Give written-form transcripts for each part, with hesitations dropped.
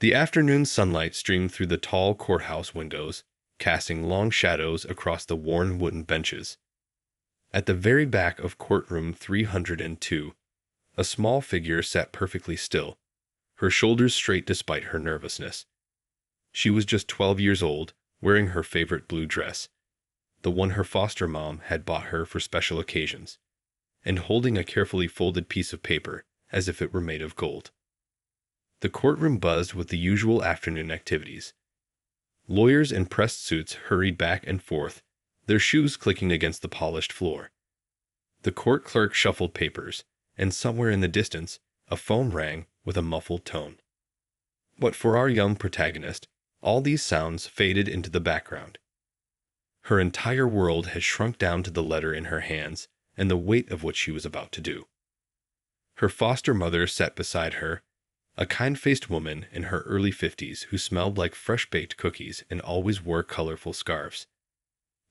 The afternoon sunlight streamed through the tall courthouse windows, casting long shadows across the worn wooden benches. At the very back of courtroom 302, a small figure sat perfectly still, her shoulders straight despite her nervousness. She was just 12 years old, wearing her favorite blue dress, the one her foster mom had bought her for special occasions, and holding a carefully folded piece of paper as if it were made of gold. The courtroom buzzed with the usual afternoon activities. Lawyers in pressed suits hurried back and forth, their shoes clicking against the polished floor. The court clerk shuffled papers, and somewhere in the distance, a phone rang with a muffled tone. But for our young protagonist, all these sounds faded into the background. Her entire world had shrunk down to the letter in her hands and the weight of what she was about to do. Her foster mother sat beside her, a kind-faced woman in her early 50s who smelled like fresh-baked cookies and always wore colorful scarves.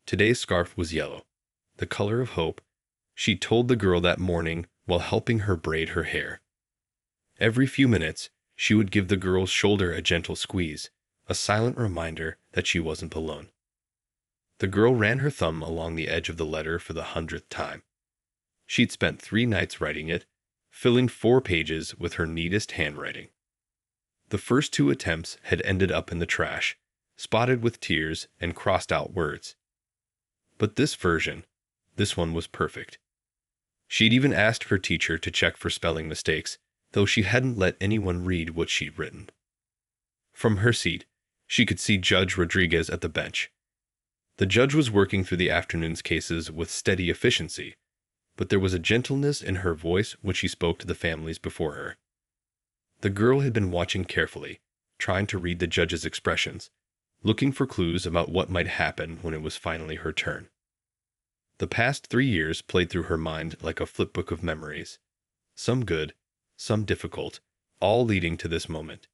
Today's scarf was yellow, the color of hope, she told the girl that morning while helping her braid her hair. Every few minutes, she would give the girl's shoulder a gentle squeeze, a silent reminder that she wasn't alone. The girl ran her thumb along the edge of the letter for the 100th time. She'd spent 3 nights writing it, filling 4 pages with her neatest handwriting. The first 2 attempts had ended up in the trash, spotted with tears and crossed out words. But this one was perfect. She'd even asked her teacher to check for spelling mistakes, though she hadn't let anyone read what she'd written. From her seat, she could see Judge Rodriguez at the bench. The judge was working through the afternoon's cases with steady efficiency, but there was a gentleness in her voice when she spoke to the families before her. The girl had been watching carefully, trying to read the judge's expressions, looking for clues about what might happen when it was finally her turn. The past 3 years played through her mind like a flipbook of memories, some good, some difficult, all leading to this moment.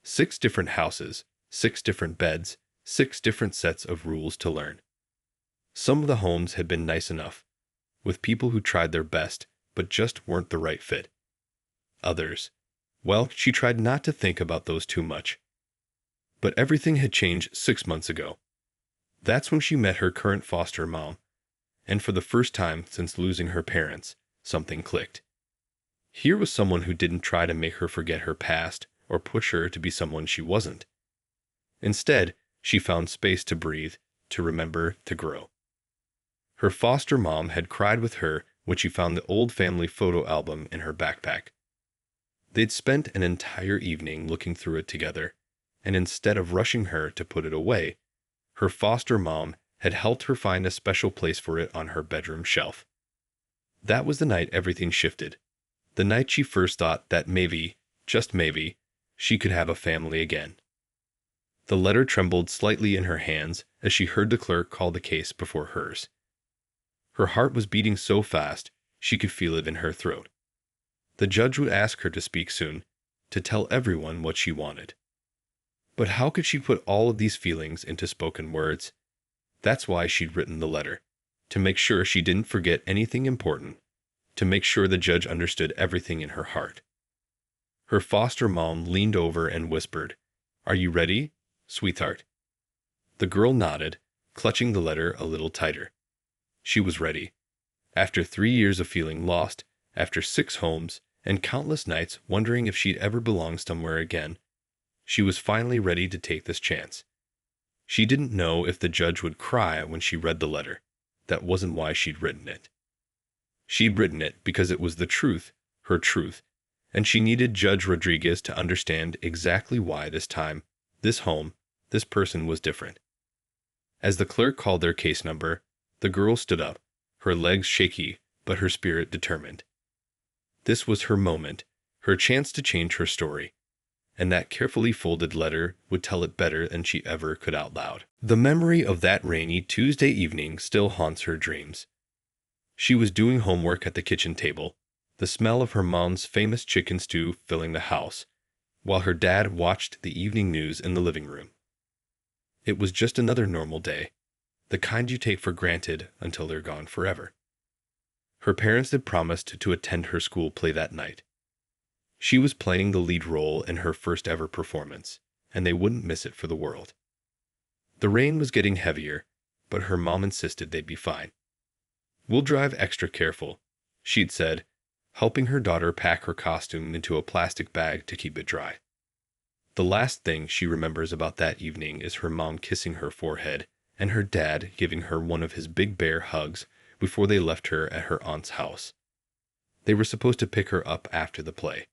6 different houses, 6 different beds, 6 different sets of rules to learn. Some of the homes had been nice enough, with people who tried their best but just weren't the right fit. Others, well, she tried not to think about those too much. But everything had changed 6 months ago. That's when she met her current foster mom, and for the first time since losing her parents, something clicked. Here was someone who didn't try to make her forget her past or push her to be someone she wasn't. Instead, she found space to breathe, to remember, to grow. Her foster mom had cried with her when she found the old family photo album in her backpack. They'd spent an entire evening looking through it together, and instead of rushing her to put it away, her foster mom had helped her find a special place for it on her bedroom shelf. That was the night everything shifted. The night she first thought that maybe, just maybe, she could have a family again. The letter trembled slightly in her hands as she heard the clerk call the case before hers. Her heart was beating so fast she could feel it in her throat. The judge would ask her to speak soon, to tell everyone what she wanted. But how could she put all of these feelings into spoken words? That's why she'd written the letter, to make sure she didn't forget anything important, to make sure the judge understood everything in her heart. Her foster mom leaned over and whispered, "Are you ready, sweetheart?" The girl nodded, clutching the letter a little tighter. She was ready. After 3 years of feeling lost, after 6 homes, and countless nights wondering if she'd ever belong somewhere again, she was finally ready to take this chance. She didn't know if the judge would cry when she read the letter. That wasn't why she'd written it. She'd written it because it was the truth, her truth, and she needed Judge Rodriguez to understand exactly why this time, this home, this person was different. As the clerk called their case number, the girl stood up, her legs shaky, but her spirit determined. This was her moment, her chance to change her story, and that carefully folded letter would tell it better than she ever could out loud. The memory of that rainy Tuesday evening still haunts her dreams. She was doing homework at the kitchen table, the smell of her mom's famous chicken stew filling the house, while her dad watched the evening news in the living room. It was just another normal day, the kind you take for granted until they're gone forever. Her parents had promised to attend her school play that night. She was playing the lead role in her first ever performance, and they wouldn't miss it for the world. The rain was getting heavier, but her mom insisted they'd be fine. "We'll drive extra careful," she'd said, helping her daughter pack her costume into a plastic bag to keep it dry. The last thing she remembers about that evening is her mom kissing her forehead and her dad giving her one of his big bear hugs before they left her at her aunt's house. They were supposed to pick her up after the play.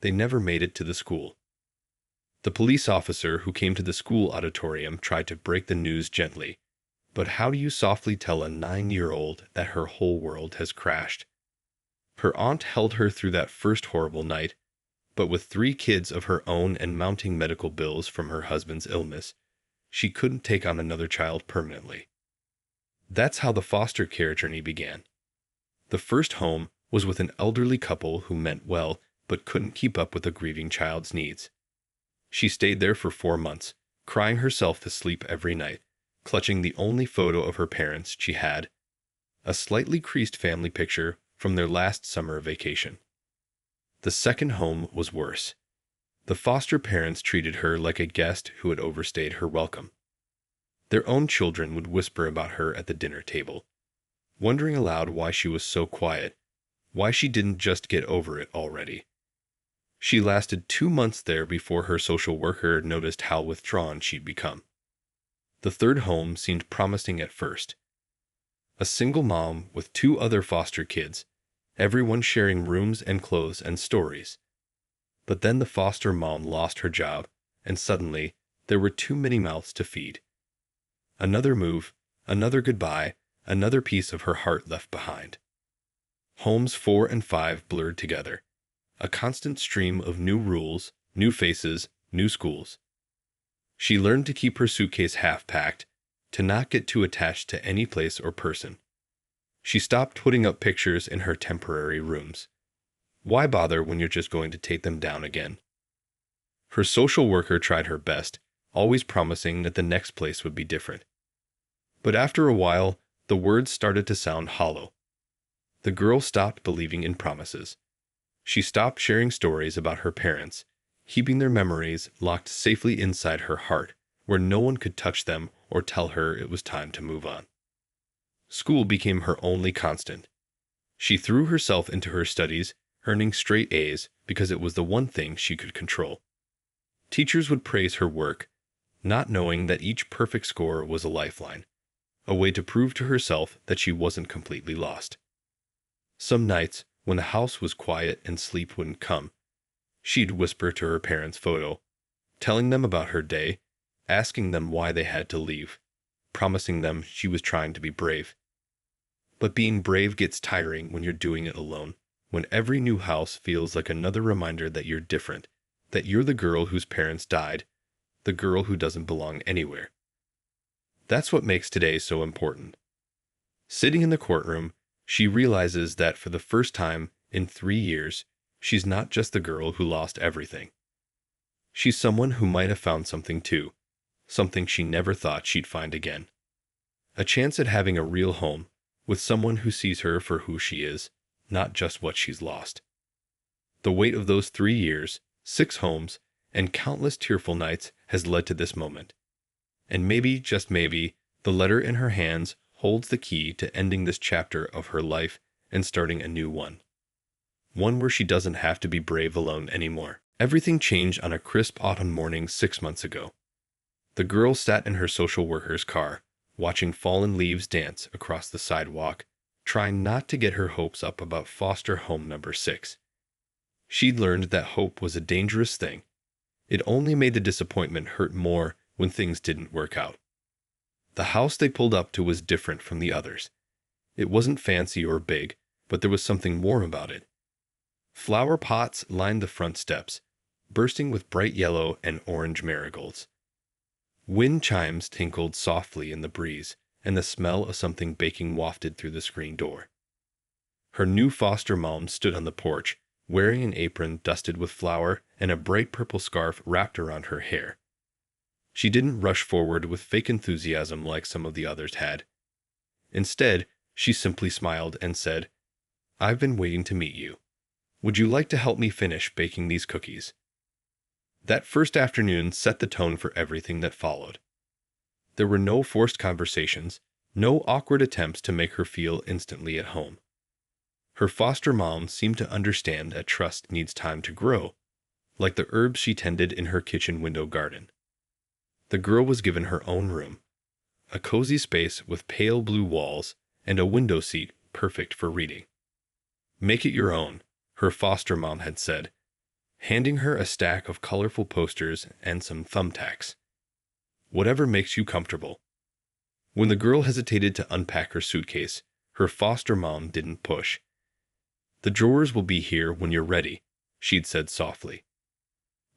They never made it to the school. The police officer who came to the school auditorium tried to break the news gently, but how do you softly tell a 9-year-old that her whole world has crashed? Her aunt held her through that first horrible night, but with 3 kids of her own and mounting medical bills from her husband's illness, she couldn't take on another child permanently. That's how the foster care journey began. The first home was with an elderly couple who meant well but couldn't keep up with a grieving child's needs. She stayed there for 4 months, crying herself to sleep every night, clutching the only photo of her parents she had, a slightly creased family picture from their last summer vacation. The second home was worse. The foster parents treated her like a guest who had overstayed her welcome. Their own children would whisper about her at the dinner table, wondering aloud why she was so quiet, why she didn't just get over it already. She lasted 2 months there before her social worker noticed how withdrawn she'd become. The third home seemed promising at first. A single mom with 2 other foster kids, everyone sharing rooms and clothes and stories. But then the foster mom lost her job, and suddenly there were too many mouths to feed. Another move, another goodbye, another piece of her heart left behind. Homes 4 and 5 blurred together, a constant stream of new rules, new faces, new schools. She learned to keep her suitcase half-packed, to not get too attached to any place or person. She stopped putting up pictures in her temporary rooms. Why bother when you're just going to take them down again? Her social worker tried her best, always promising that the next place would be different. But after a while, the words started to sound hollow. The girl stopped believing in promises. She stopped sharing stories about her parents, keeping their memories locked safely inside her heart, where no one could touch them or tell her it was time to move on. School became her only constant. She threw herself into her studies, earning straight A's because it was the one thing she could control. Teachers would praise her work, not knowing that each perfect score was a lifeline, a way to prove to herself that she wasn't completely lost. Some nights, when the house was quiet and sleep wouldn't come, she'd whisper to her parents' photo, telling them about her day, asking them why they had to leave, promising them she was trying to be brave. But being brave gets tiring when you're doing it alone, when every new house feels like another reminder that you're different, that you're the girl whose parents died, the girl who doesn't belong anywhere. That's what makes today so important. Sitting in the courtroom, she realizes that for the first time in 3 years, she's not just the girl who lost everything. She's someone who might have found something too, something she never thought she'd find again. A chance at having a real home, with someone who sees her for who she is, not just what she's lost. The weight of those 3 years, 6 homes, and countless tearful nights has led to this moment. And maybe, just maybe, the letter in her hands holds the key to ending this chapter of her life and starting a new one. One where she doesn't have to be brave alone anymore. Everything changed on a crisp autumn morning 6 months ago. The girl sat in her social worker's car, watching fallen leaves dance across the sidewalk, trying not to get her hopes up about foster home number 6. She'd learned that hope was a dangerous thing. It only made the disappointment hurt more when things didn't work out. The house they pulled up to was different from the others. It wasn't fancy or big, but there was something more about it. Flower pots lined the front steps, bursting with bright yellow and orange marigolds. Wind chimes tinkled softly in the breeze, and the smell of something baking wafted through the screen door. Her new foster mom stood on the porch, wearing an apron dusted with flour and a bright purple scarf wrapped around her hair. She didn't rush forward with fake enthusiasm like some of the others had. Instead, she simply smiled and said, "I've been waiting to meet you. Would you like to help me finish baking these cookies? That first afternoon set the tone for everything that followed. There were no forced conversations, no awkward attempts to make her feel instantly at home. Her foster mom seemed to understand that trust needs time to grow, like the herbs she tended in her kitchen window garden. The girl was given her own room, a cozy space with pale blue walls and a window seat perfect for reading. Make it your own, her foster mom had said, handing her a stack of colorful posters and some thumbtacks. Whatever makes you comfortable. When the girl hesitated to unpack her suitcase, her foster mom didn't push. The drawers will be here when you're ready, she'd said softly.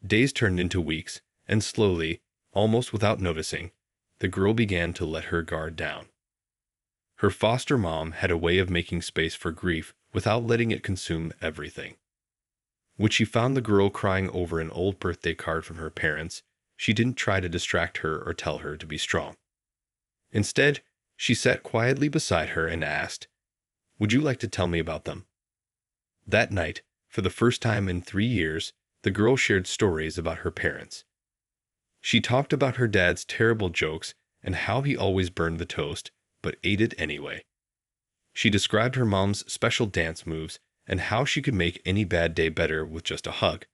Days turned into weeks, and slowly, almost without noticing, the girl began to let her guard down. Her foster mom had a way of making space for grief without letting it consume everything. When she found the girl crying over an old birthday card from her parents, she didn't try to distract her or tell her to be strong. Instead, she sat quietly beside her and asked, "Would you like to tell me about them?" That night, for the first time in 3 years, the girl shared stories about her parents. She talked about her dad's terrible jokes and how he always burned the toast, but ate it anyway. She described her mom's special dance moves and how she could make any bad day better with just a hug.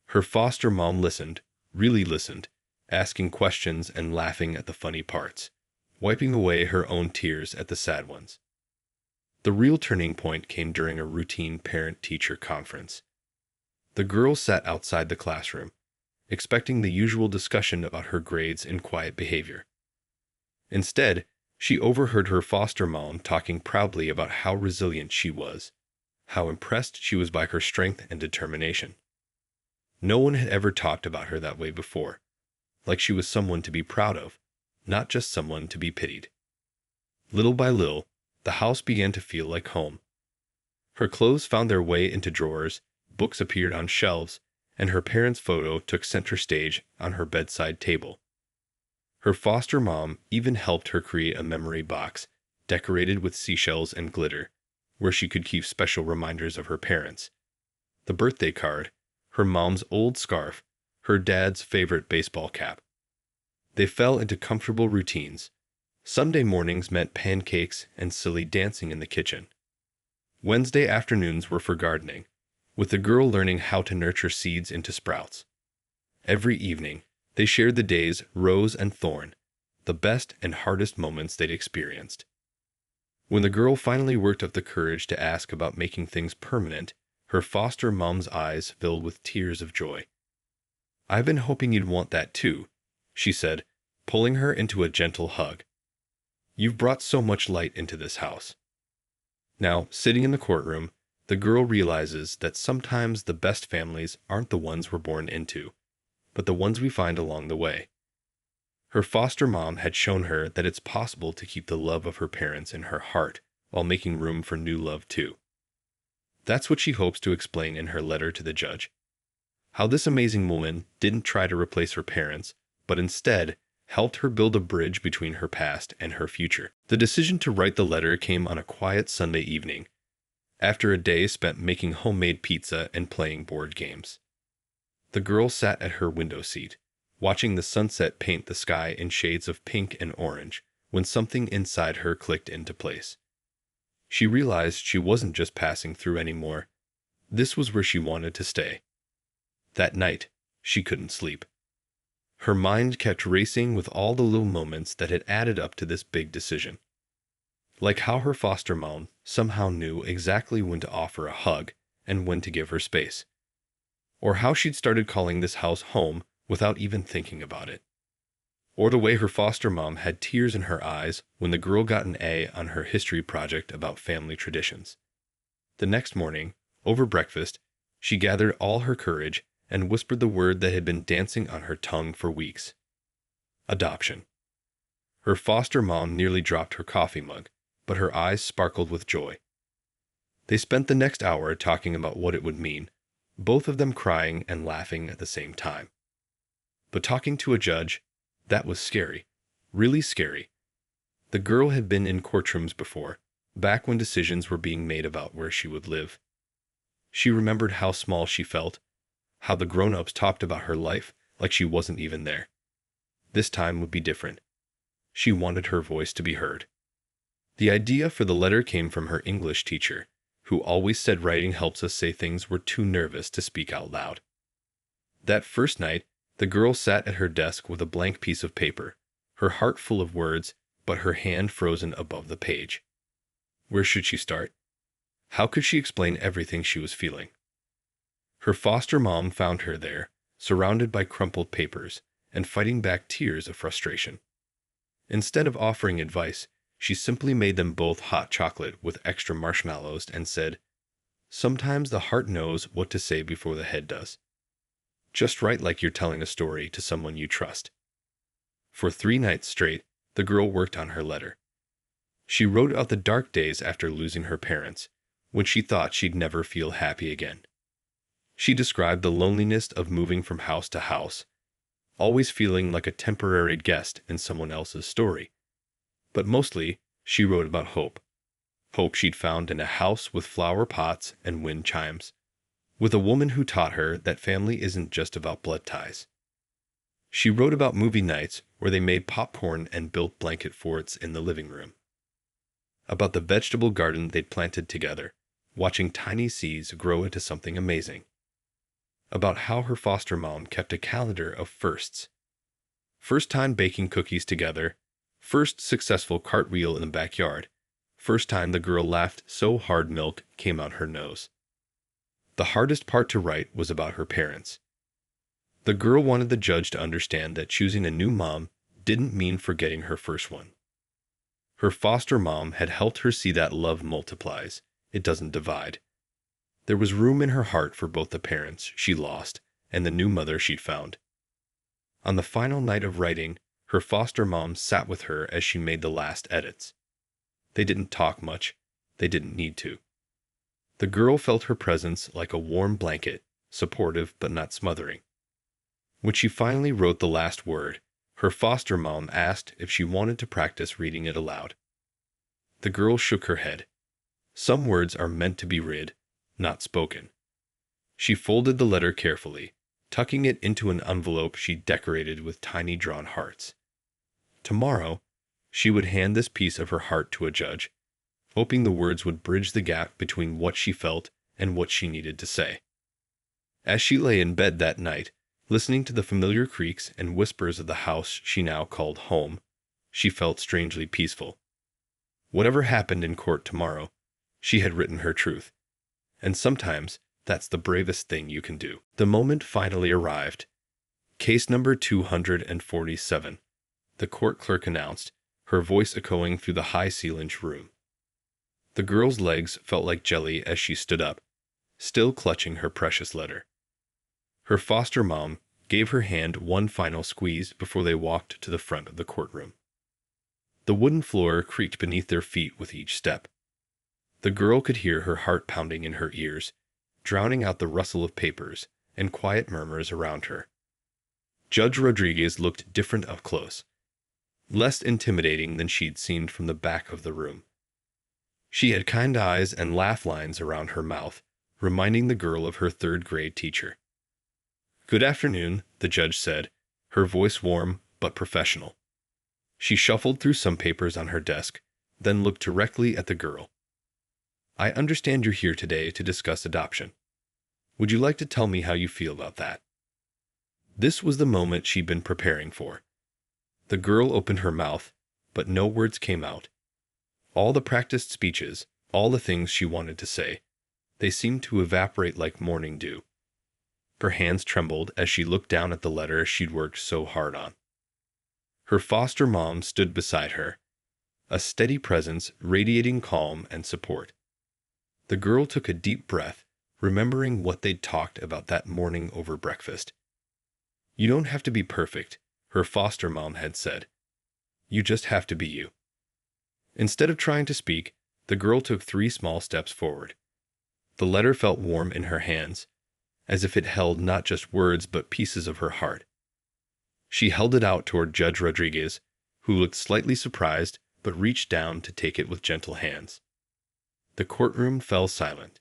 Her foster mom listened, really listened, asking questions and laughing at the funny parts, wiping away her own tears at the sad ones. The real turning point came during a routine parent-teacher conference. The girl sat outside the classroom, expecting the usual discussion about her grades and quiet behavior. Instead, she overheard her foster mom talking proudly about how resilient she was, how impressed she was by her strength and determination. No one had ever talked about her that way before, like she was someone to be proud of, not just someone to be pitied. Little by little, the house began to feel like home. Her clothes found their way into drawers, books appeared on shelves, and her parents' photo took center stage on her bedside table. Her foster mom even helped her create a memory box, decorated with seashells and glitter, where she could keep special reminders of her parents. The birthday card, her mom's old scarf, her dad's favorite baseball cap. They fell into comfortable routines. Sunday mornings meant pancakes and silly dancing in the kitchen. Wednesday afternoons were for gardening, with the girl learning how to nurture seeds into sprouts. Every evening, they shared the day's rose and thorn, the best and hardest moments they'd experienced. When the girl finally worked up the courage to ask about making things permanent, her foster mom's eyes filled with tears of joy. "I've been hoping you'd want that too," she said, pulling her into a gentle hug. "You've brought so much light into this house." Now, sitting in the courtroom, the girl realizes that sometimes the best families aren't the ones we're born into, but the ones we find along the way. Her foster mom had shown her that it's possible to keep the love of her parents in her heart while making room for new love too. That's what she hopes to explain in her letter to the judge. How this amazing woman didn't try to replace her parents, but instead helped her build a bridge between her past and her future. The decision to write the letter came on a quiet Sunday evening, after a day spent making homemade pizza and playing board games. The girl sat at her window seat, watching the sunset paint the sky in shades of pink and orange, when something inside her clicked into place. She realized she wasn't just passing through anymore. This was where she wanted to stay. That night, she couldn't sleep. Her mind kept racing with all the little moments that had added up to this big decision. Like how her foster mom somehow knew exactly when to offer a hug and when to give her space. Or how she'd started calling this house home without even thinking about it. Or the way her foster mom had tears in her eyes when the girl got an A on her history project about family traditions. The next morning, over breakfast, she gathered all her courage and whispered the word that had been dancing on her tongue for weeks. Adoption. Her foster mom nearly dropped her coffee mug, but her eyes sparkled with joy. They spent the next hour talking about what it would mean, both of them crying and laughing at the same time. But talking to a judge, that was scary, really scary. The girl had been in courtrooms before, back when decisions were being made about where she would live. She remembered how small she felt, how the grown-ups talked about her life like she wasn't even there. This time would be different. She wanted her voice to be heard. The idea for the letter came from her English teacher, who always said writing helps us say things we're too nervous to speak out loud. That first night, the girl sat at her desk with a blank piece of paper, her heart full of words, but her hand frozen above the page. Where should she start? How could she explain everything she was feeling? Her foster mom found her there, surrounded by crumpled papers, and fighting back tears of frustration. Instead of offering advice, she simply made them both hot chocolate with extra marshmallows and said, "Sometimes the heart knows what to say before the head does. Just write like you're telling a story to someone you trust." For 3 nights straight, the girl worked on her letter. She wrote out the dark days after losing her parents, when she thought she'd never feel happy again. She described the loneliness of moving from house to house, always feeling like a temporary guest in someone else's story. But mostly, she wrote about hope. Hope she'd found in a house with flower pots and wind chimes, with a woman who taught her that family isn't just about blood ties. She wrote about movie nights where they made popcorn and built blanket forts in the living room. About the vegetable garden they'd planted together, watching tiny seeds grow into something amazing. About how her foster mom kept a calendar of firsts. First time baking cookies together, first successful cartwheel in the backyard, first time the girl laughed so hard milk came out her nose. The hardest part to write was about her parents. The girl wanted the judge to understand that choosing a new mom didn't mean forgetting her first one. Her foster mom had helped her see that love multiplies, it doesn't divide. There was room in her heart for both the parents she lost and the new mother she'd found. On the final night of writing, her foster mom sat with her as she made the last edits. They didn't talk much. They didn't need to. The girl felt her presence like a warm blanket, supportive but not smothering. When she finally wrote the last word, her foster mom asked if she wanted to practice reading it aloud. The girl shook her head. Some words are meant to be read, not spoken. She folded the letter carefully, tucking it into an envelope she decorated with tiny drawn hearts. Tomorrow, she would hand this piece of her heart to a judge, hoping the words would bridge the gap between what she felt and what she needed to say. As she lay in bed that night, listening to the familiar creaks and whispers of the house she now called home, she felt strangely peaceful. Whatever happened in court tomorrow, she had written her truth. And sometimes, that's the bravest thing you can do. The moment finally arrived. Case number 247, the court clerk announced, her voice echoing through the high-ceilinged room. The girl's legs felt like jelly as she stood up, still clutching her precious letter. Her foster mom gave her hand one final squeeze before they walked to the front of the courtroom. The wooden floor creaked beneath their feet with each step. The girl could hear her heart pounding in her ears, drowning out the rustle of papers and quiet murmurs around her. Judge Rodriguez looked different up close, less intimidating than she'd seen from the back of the room. She had kind eyes and laugh lines around her mouth, reminding the girl of her third-grade teacher. "Good afternoon," the judge said, her voice warm but professional. She shuffled through some papers on her desk, then looked directly at the girl. "I understand you're here today to discuss adoption. Would you like to tell me how you feel about that?" This was the moment she'd been preparing for. The girl opened her mouth, but no words came out. All the practiced speeches, all the things she wanted to say, they seemed to evaporate like morning dew. Her hands trembled as she looked down at the letter she'd worked so hard on. Her foster mom stood beside her, a steady presence radiating calm and support. The girl took a deep breath, remembering what they'd talked about that morning over breakfast. "You don't have to be perfect," her foster mom had said. "You just have to be you." Instead of trying to speak, the girl took 3 small steps forward. The letter felt warm in her hands, as if it held not just words but pieces of her heart. She held it out toward Judge Rodriguez, who looked slightly surprised but reached down to take it with gentle hands. The courtroom fell silent.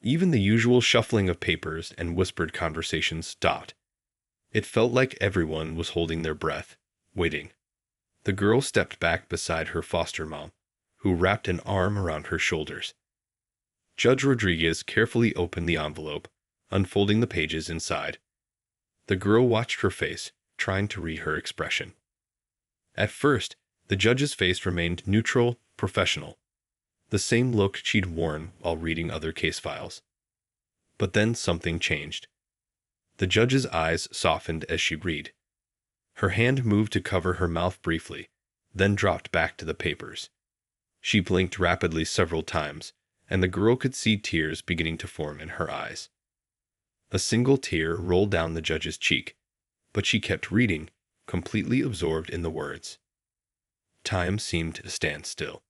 Even the usual shuffling of papers and whispered conversations stopped. It felt like everyone was holding their breath, waiting. The girl stepped back beside her foster mom, who wrapped an arm around her shoulders. Judge Rodriguez carefully opened the envelope, unfolding the pages inside. The girl watched her face, trying to read her expression. At first, the judge's face remained neutral, professional, the same look she'd worn while reading other case files. But then something changed. The judge's eyes softened as she read. Her hand moved to cover her mouth briefly, then dropped back to the papers. She blinked rapidly several times, and the girl could see tears beginning to form in her eyes. A single tear rolled down the judge's cheek, but she kept reading, completely absorbed in the words. Time seemed to stand still.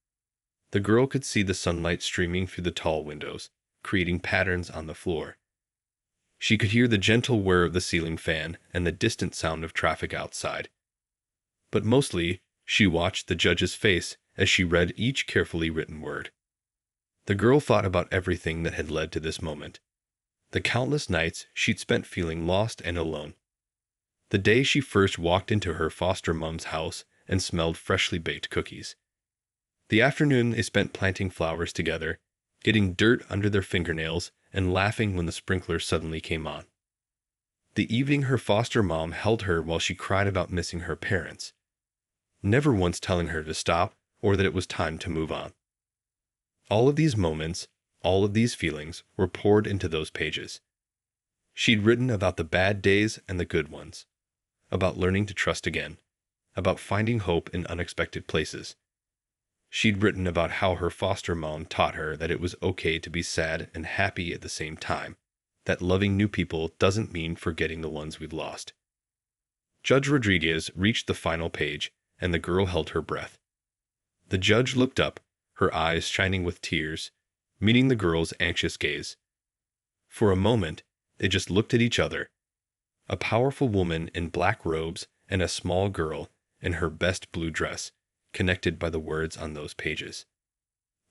The girl could see the sunlight streaming through the tall windows, creating patterns on the floor. She could hear the gentle whir of the ceiling fan and the distant sound of traffic outside. But mostly, she watched the judge's face as she read each carefully written word. The girl thought about everything that had led to this moment. The countless nights she'd spent feeling lost and alone. The day she first walked into her foster mom's house and smelled freshly baked cookies. The afternoon they spent planting flowers together, getting dirt under their fingernails, and laughing when the sprinkler suddenly came on. The evening her foster mom held her while she cried about missing her parents, never once telling her to stop or that it was time to move on. All of these moments, all of these feelings were poured into those pages. She'd written about the bad days and the good ones, about learning to trust again, about finding hope in unexpected places. She'd written about how her foster mom taught her that it was okay to be sad and happy at the same time, that loving new people doesn't mean forgetting the ones we've lost. Judge Rodriguez reached the final page, and the girl held her breath. The judge looked up, her eyes shining with tears, meeting the girl's anxious gaze. For a moment, they just looked at each other. A powerful woman in black robes and a small girl in her best blue dress, connected by the words on those pages.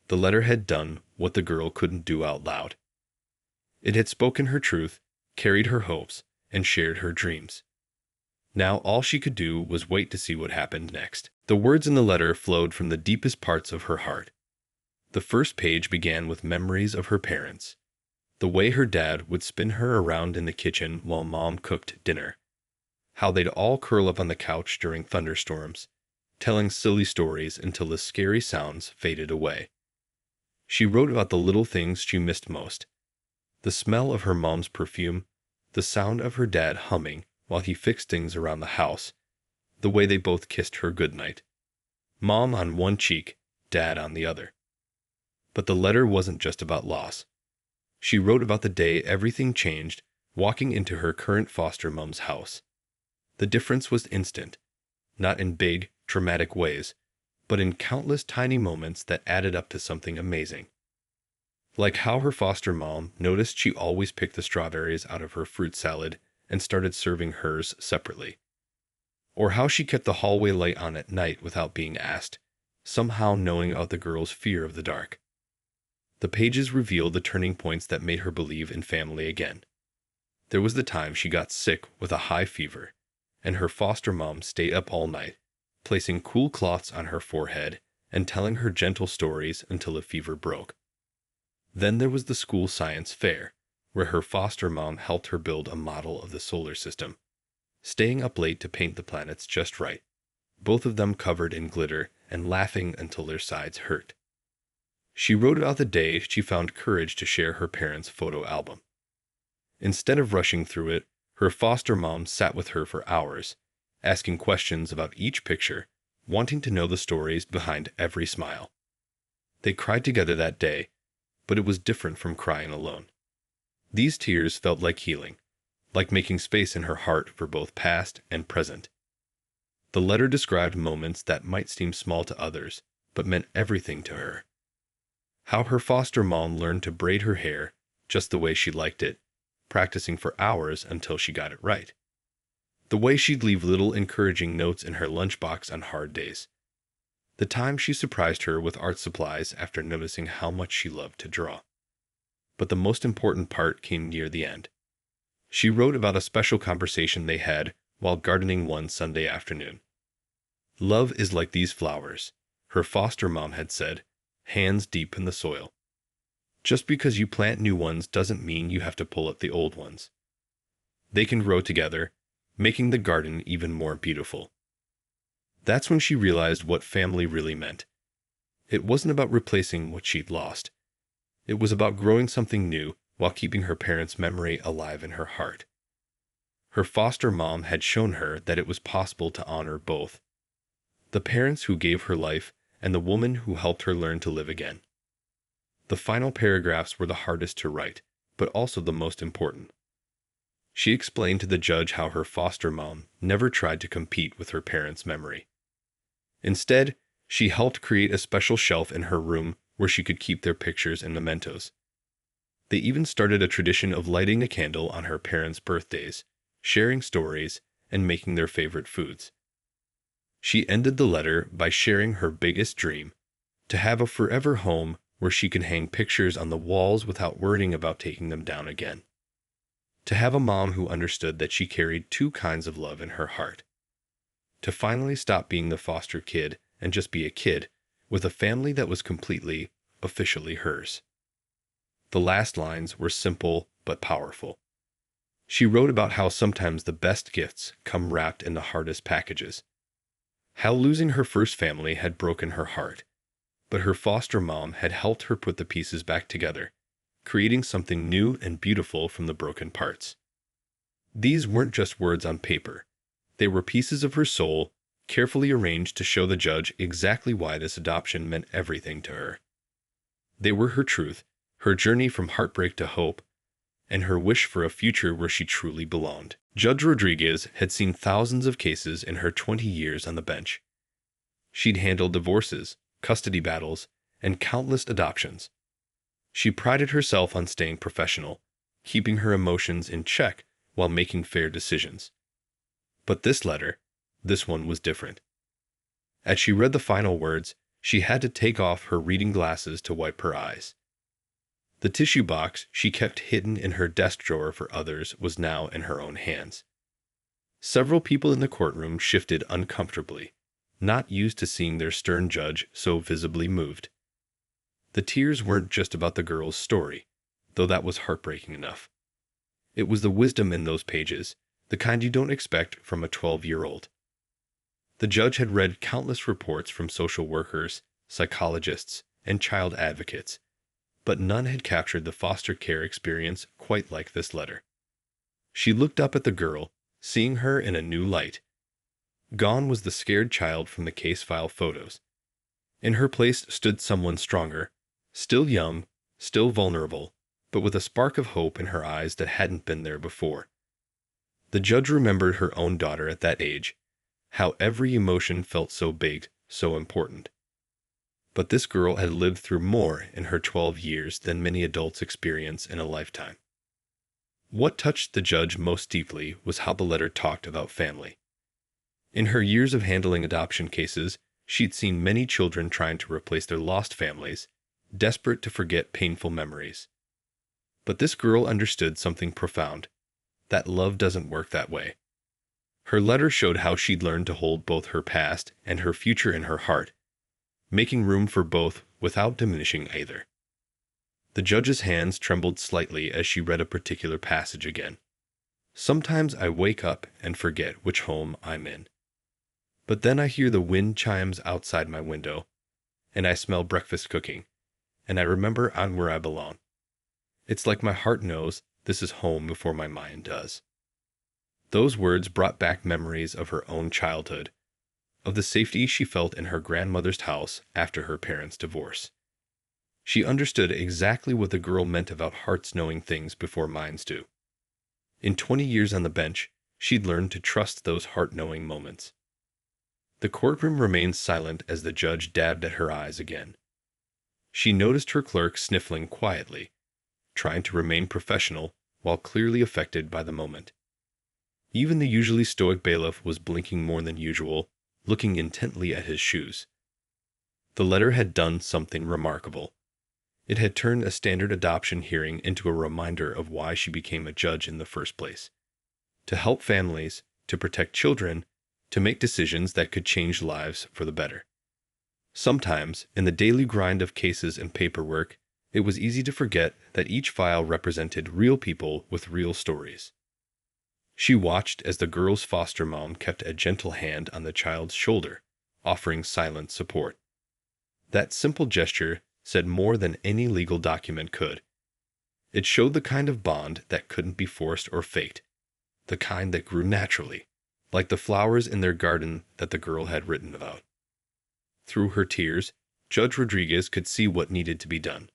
The letter had done what the girl couldn't do out loud. It had spoken her truth, carried her hopes, and shared her dreams. Now all she could do was wait to see what happened next. The words in the letter flowed from the deepest parts of her heart. The first page began with memories of her parents, the way her dad would spin her around in the kitchen while mom cooked dinner, how they'd all curl up on the couch during thunderstorms, telling silly stories until the scary sounds faded away. She wrote about the little things she missed most. The smell of her mom's perfume, the sound of her dad humming while he fixed things around the house, the way they both kissed her goodnight. Mom on one cheek, dad on the other. But the letter wasn't just about loss. She wrote about the day everything changed, walking into her current foster mom's house. The difference was instant, not in big, dramatic ways, but in countless tiny moments that added up to something amazing. Like how her foster mom noticed she always picked the strawberries out of her fruit salad and started serving hers separately. Or how she kept the hallway light on at night without being asked, somehow knowing of the girl's fear of the dark. The pages revealed the turning points that made her believe in family again. There was the time she got sick with a high fever, and her foster mom stayed up all night, placing cool cloths on her forehead and telling her gentle stories until the fever broke. Then there was the school science fair, where her foster mom helped her build a model of the solar system, staying up late to paint the planets just right, both of them covered in glitter and laughing until their sides hurt. She wrote about the day she found courage to share her parents' photo album. Instead of rushing through it, her foster mom sat with her for hours, asking questions about each picture, wanting to know the stories behind every smile. They cried together that day, but it was different from crying alone. These tears felt like healing, like making space in her heart for both past and present. The letter described moments that might seem small to others, but meant everything to her. How her foster mom learned to braid her hair just the way she liked it, practicing for hours until she got it right. The way she'd leave little encouraging notes in her lunchbox on hard days. The time she surprised her with art supplies after noticing how much she loved to draw. but the most important part came near the end. She wrote about a special conversation they had while gardening one Sunday afternoon. "Love is like these flowers," her foster mom had said, hands deep in the soil. "Just because you plant new ones doesn't mean you have to pull up the old ones. They can grow together, making the garden even more beautiful." That's when she realized what family really meant. It wasn't about replacing what she'd lost. It was about growing something new while keeping her parents' memory alive in her heart. Her foster mom had shown her that it was possible to honor both: the parents who gave her life and the woman who helped her learn to live again. The final paragraphs were the hardest to write, but also the most important. She explained to the judge how her foster mom never tried to compete with her parents' memory. Instead, she helped create a special shelf in her room where she could keep their pictures and mementos. They even started a tradition of lighting a candle on her parents' birthdays, sharing stories, and making their favorite foods. She ended the letter by sharing her biggest dream: to have a forever home where she could hang pictures on the walls without worrying about taking them down again. To have a mom who understood that she carried two kinds of love in her heart. To finally stop being the foster kid and just be a kid with a family that was completely, officially hers. The last lines were simple but powerful. She wrote about how sometimes the best gifts come wrapped in the hardest packages. How losing her first family had broken her heart, but her foster mom had helped her put the pieces back together, creating something new and beautiful from the broken parts. These weren't just words on paper. They were pieces of her soul, carefully arranged to show the judge exactly why this adoption meant everything to her. They were her truth, her journey from heartbreak to hope, and her wish for a future where she truly belonged. Judge Rodriguez had seen thousands of cases in her 20 years on the bench. She'd handled divorces, custody battles, and countless adoptions. She prided herself on staying professional, keeping her emotions in check while making fair decisions. But this one was different. As she read the final words, she had to take off her reading glasses to wipe her eyes. The tissue box she kept hidden in her desk drawer for others was now in her own hands. Several people in the courtroom shifted uncomfortably, not used to seeing their stern judge so visibly moved. The tears weren't just about the girl's story, though that was heartbreaking enough. It was the wisdom in those pages, the kind you don't expect from a 12-year-old. The judge had read countless reports from social workers, psychologists, and child advocates, but none had captured the foster care experience quite like this letter. She looked up at the girl, seeing her in a new light. Gone was the scared child from the case file photos. In her place stood someone stronger, still young, still vulnerable, but with a spark of hope in her eyes that hadn't been there before. The judge remembered her own daughter at that age, how every emotion felt so big, so important. But this girl had lived through more in her 12 years than many adults experience in a lifetime. What touched the judge most deeply was how the letter talked about family. In her years of handling adoption cases, she'd seen many children trying to replace their lost families, desperate to forget painful memories. But this girl understood something profound: that love doesn't work that way. Her letter showed how she'd learned to hold both her past and her future in her heart, making room for both without diminishing either. The judge's hands trembled slightly as she read a particular passage again. "Sometimes I wake up and forget which home I'm in. But then I hear the wind chimes outside my window, and I smell breakfast cooking, and I remember I'm where I belong. It's like my heart knows this is home before my mind does." Those words brought back memories of her own childhood, of the safety she felt in her grandmother's house after her parents' divorce. She understood exactly what the girl meant about hearts knowing things before minds do. In 20 years on the bench, she'd learned to trust those heart-knowing moments. The courtroom remained silent as the judge dabbed at her eyes again. She noticed her clerk sniffling quietly, trying to remain professional while clearly affected by the moment. Even the usually stoic bailiff was blinking more than usual, looking intently at his shoes. The letter had done something remarkable. It had turned a standard adoption hearing into a reminder of why she became a judge in the first place: to help families, to protect children, to make decisions that could change lives for the better. Sometimes, in the daily grind of cases and paperwork, it was easy to forget that each file represented real people with real stories. She watched as the girl's foster mom kept a gentle hand on the child's shoulder, offering silent support. That simple gesture said more than any legal document could. It showed the kind of bond that couldn't be forced or faked, the kind that grew naturally, like the flowers in their garden that the girl had written about. Through her tears, Judge Rodriguez could see what needed to be done.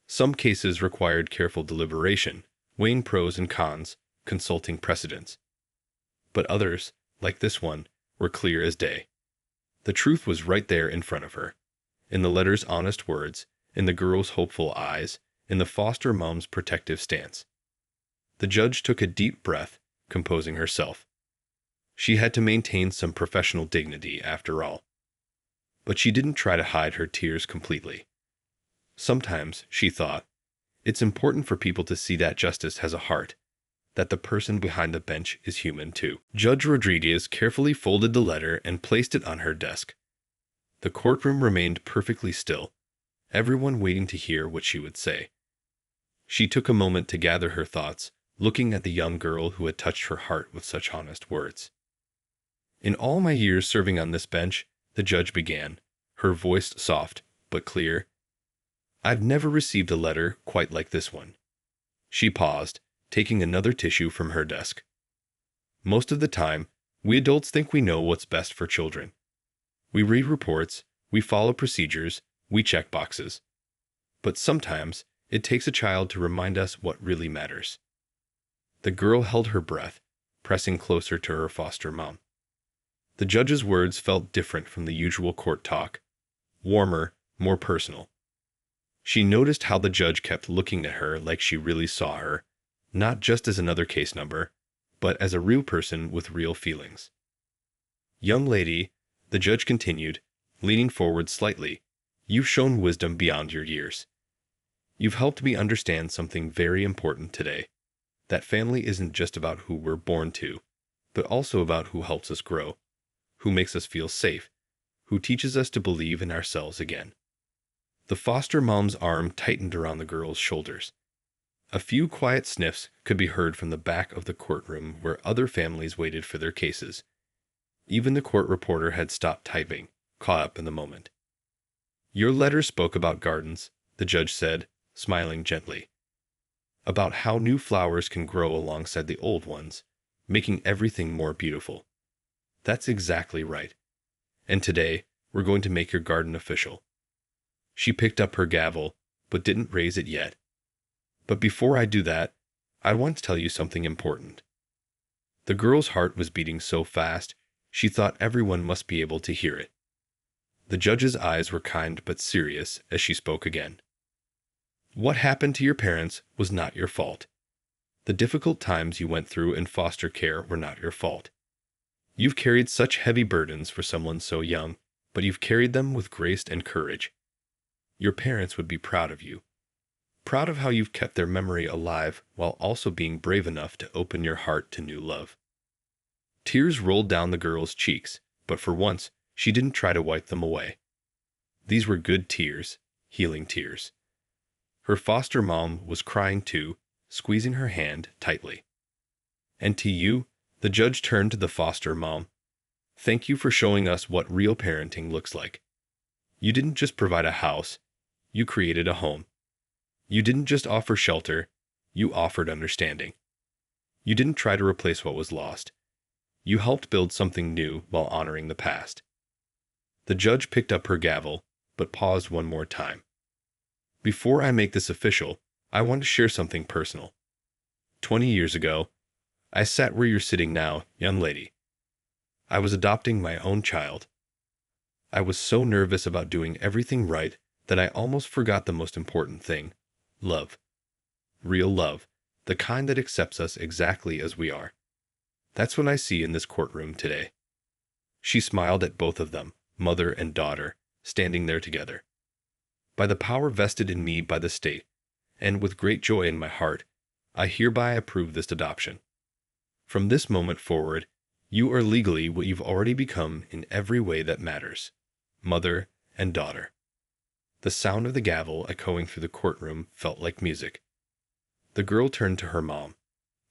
Some cases required careful deliberation, weighing pros and cons, consulting precedents. But others, like this one, were clear as day. The truth was right there in front of her, in the letter's honest words, in the girl's hopeful eyes, in the foster mom's protective stance. The judge took a deep breath, composing herself. She had to maintain some professional dignity, after all. But she didn't try to hide her tears completely. Sometimes, she thought, it's important for people to see that justice has a heart, that the person behind the bench is human too. Judge Rodriguez carefully folded the letter and placed it on her desk. The courtroom remained perfectly still, everyone waiting to hear what she would say. She took a moment to gather her thoughts, looking at the young girl who had touched her heart with such honest words. In all my years serving on this bench, the judge began, her voice soft but clear, I've never received a letter quite like this one. She paused, taking another tissue from her desk. Most of the time, we adults think we know what's best for children. We read reports, we follow procedures, we check boxes. But sometimes, it takes a child to remind us what really matters. The girl held her breath, pressing closer to her foster mom. The judge's words felt different from the usual court talk, warmer, more personal. She noticed how the judge kept looking at her like she really saw her, not just as another case number, but as a real person with real feelings. Young lady, the judge continued, leaning forward slightly, you've shown wisdom beyond your years. You've helped me understand something very important today, that family isn't just about who we're born to, but also about who helps us grow, who makes us feel safe, who teaches us to believe in ourselves again. The foster mom's arm tightened around the girl's shoulders. A few quiet sniffs could be heard from the back of the courtroom where other families waited for their cases. Even the court reporter had stopped typing, caught up in the moment. Your letter spoke about gardens, the judge said, smiling gently. About how new flowers can grow alongside the old ones, making everything more beautiful. That's exactly right. And today, we're going to make your garden official. She picked up her gavel, but didn't raise it yet. But before I do that, I want to tell you something important. The girl's heart was beating so fast, she thought everyone must be able to hear it. The judge's eyes were kind but serious as she spoke again. What happened to your parents was not your fault. The difficult times you went through in foster care were not your fault. You've carried such heavy burdens for someone so young, but you've carried them with grace and courage. Your parents would be proud of you. Proud of how you've kept their memory alive while also being brave enough to open your heart to new love. Tears rolled down the girl's cheeks, but for once, she didn't try to wipe them away. These were good tears, healing tears. Her foster mom was crying too, squeezing her hand tightly. And to you, the judge turned to the foster mom. Thank you for showing us what real parenting looks like. You didn't just provide a house, you created a home. You didn't just offer shelter, you offered understanding. You didn't try to replace what was lost. You helped build something new while honoring the past. The judge picked up her gavel, but paused one more time. Before I make this official, I want to share something personal. 20 years ago, I sat where you're sitting now, young lady. I was adopting my own child. I was so nervous about doing everything right that I almost forgot the most important thing: love. Real love, the kind that accepts us exactly as we are. That's what I see in this courtroom today. She smiled at both of them, mother and daughter, standing there together. By the power vested in me by the state, and with great joy in my heart, I hereby approve this adoption. From this moment forward, you are legally what you've already become in every way that matters, mother and daughter. The sound of the gavel echoing through the courtroom felt like music. The girl turned to her mom,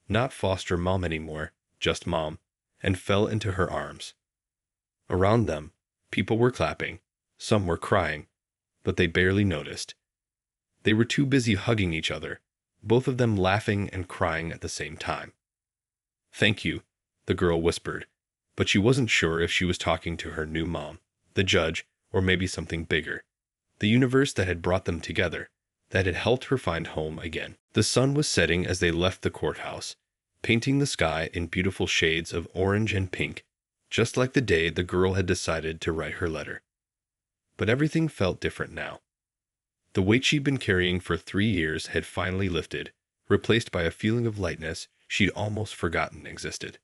not foster mom anymore, just mom, and fell into her arms. Around them, people were clapping, some were crying, but they barely noticed. They were too busy hugging each other, both of them laughing and crying at the same time. "Thank you," the girl whispered, but she wasn't sure if she was talking to her new mom, the judge, or maybe something bigger. The universe that had brought them together, that had helped her find home again. The sun was setting as they left the courthouse, painting the sky in beautiful shades of orange and pink, just like the day the girl had decided to write her letter. But everything felt different now. The weight she'd been carrying for 3 years had finally lifted, replaced by a feeling of lightness she'd almost forgotten existed.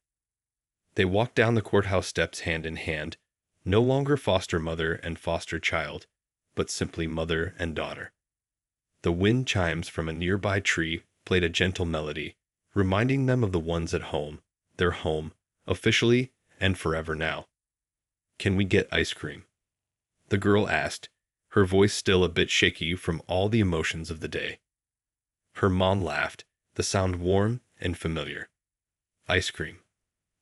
They walked down the courthouse steps hand in hand, no longer foster mother and foster child, but simply mother and daughter. The wind chimes from a nearby tree played a gentle melody, reminding them of the ones at home, their home, officially and forever now. "Can we get ice cream?" the girl asked, her voice still a bit shaky from all the emotions of the day. Her mom laughed, the sound warm and familiar. "Ice cream?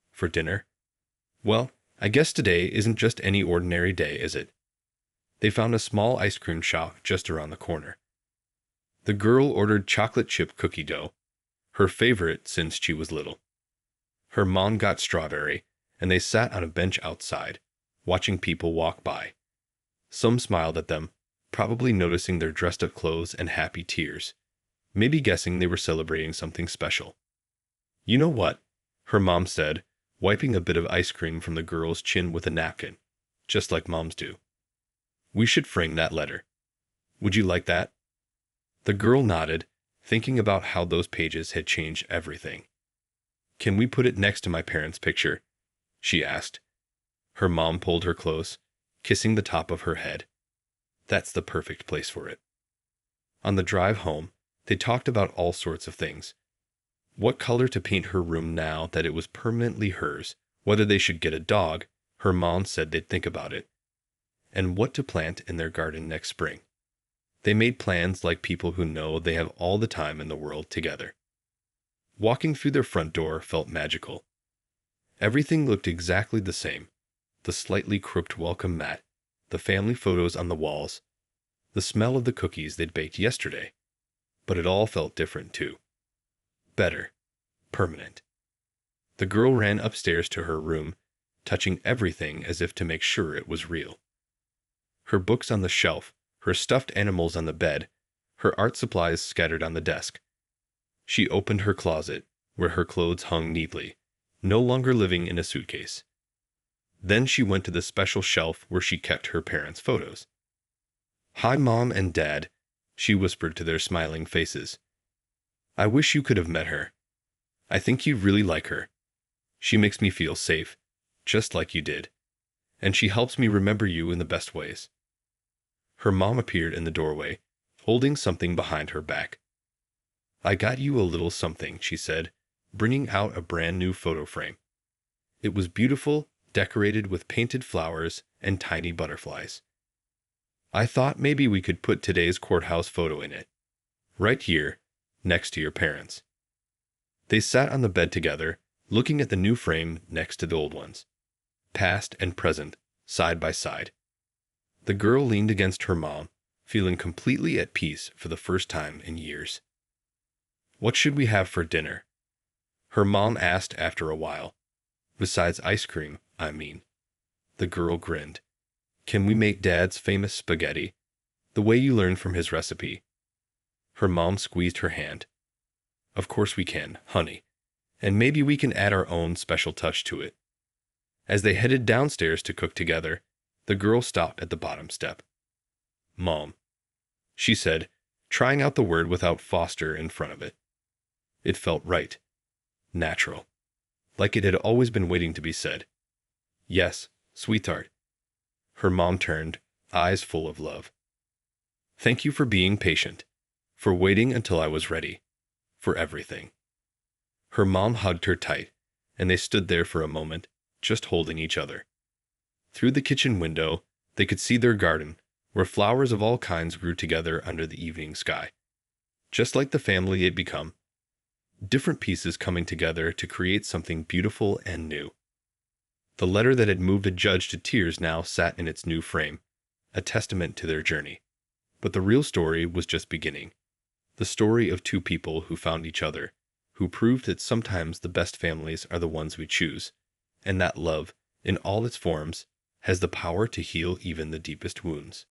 For dinner? Well, I guess today isn't just any ordinary day, is it?" They found a small ice cream shop just around the corner. The girl ordered chocolate chip cookie dough, her favorite since she was little. Her mom got strawberry, and they sat on a bench outside, watching people walk by. Some smiled at them, probably noticing their dressed-up clothes and happy tears, maybe guessing they were celebrating something special. "You know what?" her mom said, wiping a bit of ice cream from the girl's chin with a napkin, just like moms do. "We should frame that letter. Would you like that?" The girl nodded, thinking about how those pages had changed everything. "Can we put it next to my parents' picture?" she asked. Her mom pulled her close, kissing the top of her head. "That's the perfect place for it." On the drive home, they talked about all sorts of things. What color to paint her room now that it was permanently hers, whether they should get a dog, her mom said they'd think about it, and what to plant in their garden next spring. They made plans like people who know they have all the time in the world together. Walking through their front door felt magical. Everything looked exactly the same. The slightly crooked welcome mat, the family photos on the walls, the smell of the cookies they'd baked yesterday. But it all felt different too. Better. Permanent. The girl ran upstairs to her room, touching everything as if to make sure it was real. Her books on the shelf, her stuffed animals on the bed, her art supplies scattered on the desk. She opened her closet, where her clothes hung neatly, no longer living in a suitcase. Then she went to the special shelf where she kept her parents' photos. "Hi, Mom and Dad," she whispered to their smiling faces. "I wish you could have met her. I think you'd really like her. She makes me feel safe, just like you did. And she helps me remember you in the best ways." Her mom appeared in the doorway, holding something behind her back. "I got you a little something," she said, bringing out a brand new photo frame. It was beautiful, decorated with painted flowers and tiny butterflies. "I thought maybe we could put today's courthouse photo in it. Right here, next to your parents." They sat on the bed together, looking at the new frame next to the old ones. Past and present, side by side. The girl leaned against her mom, feeling completely at peace for the first time in years. "What should we have for dinner?" her mom asked after a while. "Besides ice cream, I mean." The girl grinned. "Can we make Dad's famous spaghetti? The way you learned from his recipe?" Her mom squeezed her hand. "Of course we can, honey. And maybe we can add our own special touch to it." As they headed downstairs to cook together, the girl stopped at the bottom step. "Mom," she said, trying out the word without Foster in front of it. It felt right. Natural. Like it had always been waiting to be said. "Yes, sweetheart." Her mom turned, eyes full of love. Thank you for being patient, for waiting until I was ready, for everything. Her mom hugged her tight, and they stood there for a moment, just holding each other. Through the kitchen window, they could see their garden, where flowers of all kinds grew together under the evening sky. Just like the family it become, different pieces coming together to create something beautiful and new. The letter that had moved a judge to tears now sat in its new frame, a testament to their journey. But the real story was just beginning. The story of two people who found each other, who proved that sometimes the best families are the ones we choose, and that love, in all its forms, has the power to heal even the deepest wounds.